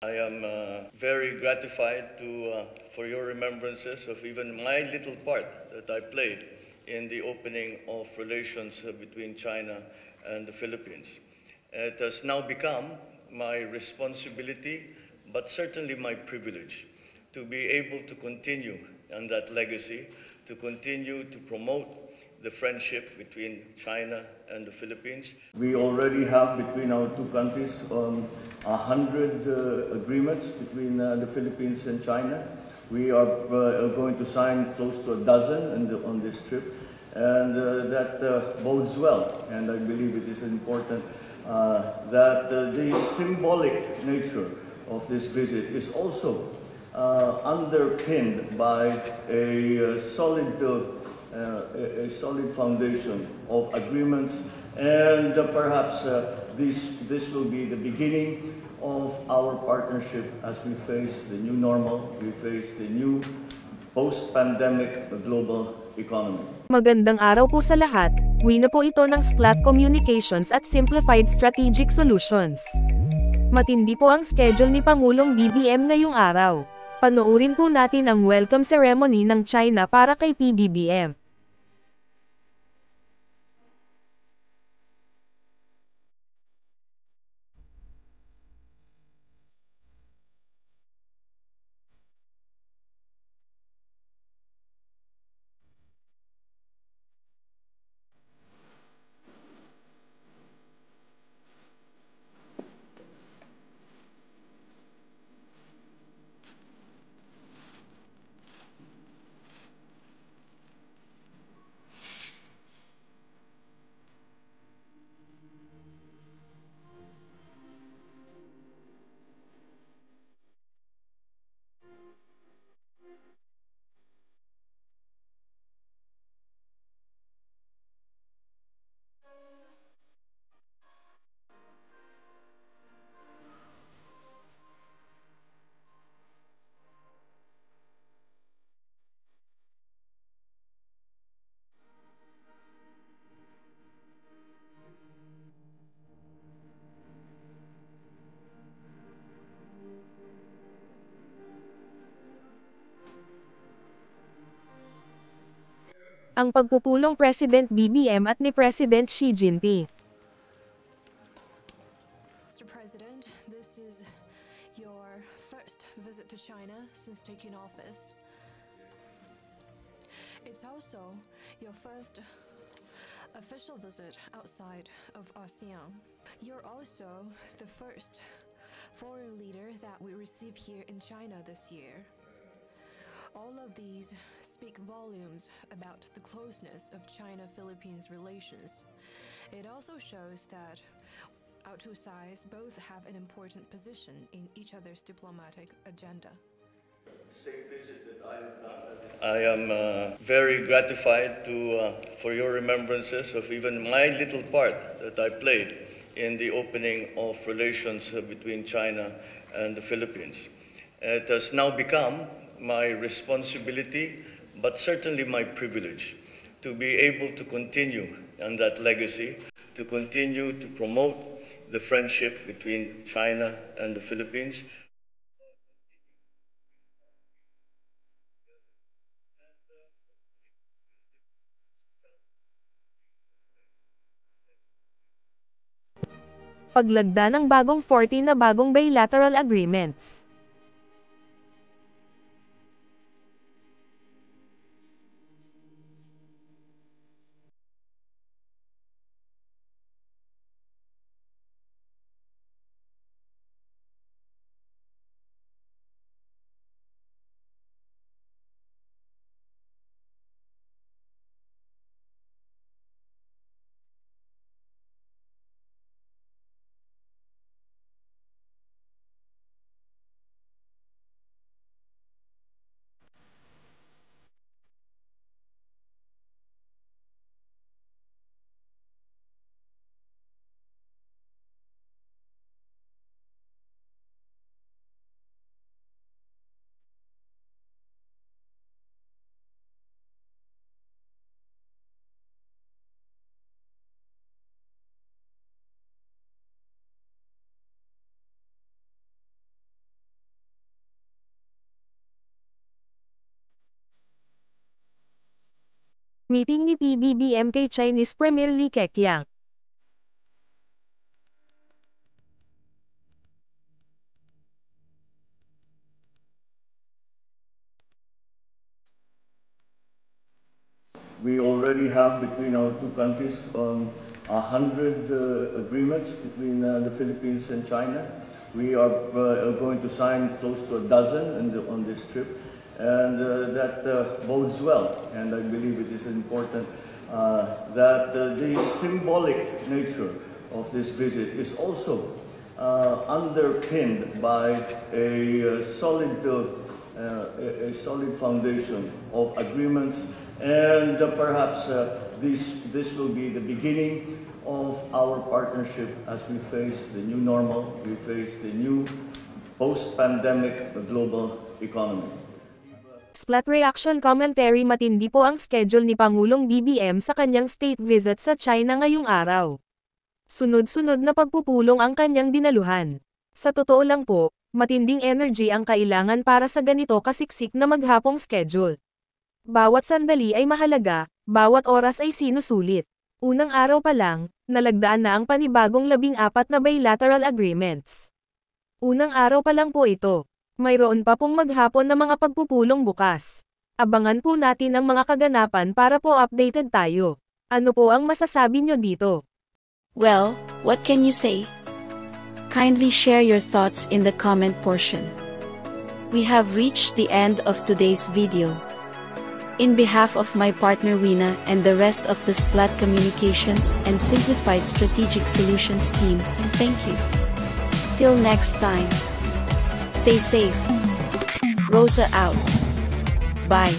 I am very gratified for your remembrances of even my little part that I played in the opening of relations between China and the Philippines. It has now become my responsibility, but certainly my privilege, to be able to continue on that legacy, to continue to promote the friendship between China and the Philippines. We already have between our two countries 100 agreements between the Philippines and China. We are going to sign close to a dozen on this trip, and that bodes well. And I believe it is important that the symbolic nature of this visit is also underpinned by a solid foundation of agreements, and perhaps this will be the beginning of our partnership as we face the new normal, we face the new post-pandemic global economy. Magandang araw po sa lahat, wina po ito ng Splat Communications at Simplified Strategic Solutions. Matindi po ang schedule ni Pangulong BBM ngayong araw. Panoorin po natin ang welcome ceremony ng China para kay PBBM. Ang pagpupulong President BBM at ni President Xi Jinping. Mr. President, this is your first visit to China since taking office. It's also your first official visit outside of ASEAN. You're also the first foreign leader that we receive here in China this year. All of these speak volumes about the closeness of China-Philippines relations. It also shows that our two sides both have an important position in each other's diplomatic agenda. I am very gratified for your remembrances of even my little part that I played in the opening of relations between China and the Philippines. It has now become my responsibility, but certainly my privilege, to be able to continue on that legacy, to continue to promote the friendship between China and the Philippines. Paglagda ng bagong 14 na bagong bilateral agreements. Meeting ni PBBM kay Chinese Premier Li Keqiang. We already have between our two countries 100 agreements between the Philippines and China. We are going to sign close to a dozen on this trip, and that bodes well. And I believe it is important that the symbolic nature of this visit is also underpinned by a solid foundation of agreements, and perhaps this will be the beginning of our partnership as we face the new normal, we face the new post-pandemic global economy. Splat reaction commentary. Matindi po ang schedule ni Pangulong BBM sa kanyang state visit sa China ngayong araw. Sunod-sunod na pagpupulong ang kanyang dinaluhan. Sa totoo lang po, matinding energy ang kailangan para sa ganito kasiksik na maghapong schedule. Bawat sandali ay mahalaga, bawat oras ay sinusulit. Unang araw pa lang, nalagdaan na ang panibagong 14 na bilateral agreements. Unang araw pa lang po ito. Mayroon pa pong maghapon na mga pagpupulong bukas. Abangan po natin ang mga kaganapan para po updated tayo. Ano po ang masasabi nyo dito? Well, what can you say? Kindly share your thoughts in the comment portion. We have reached the end of today's video. In behalf of my partner Wina and the rest of the Splat Communications and Simplified Strategic Solutions team, thank you. Till next time. Stay safe. Rosa out. Bye.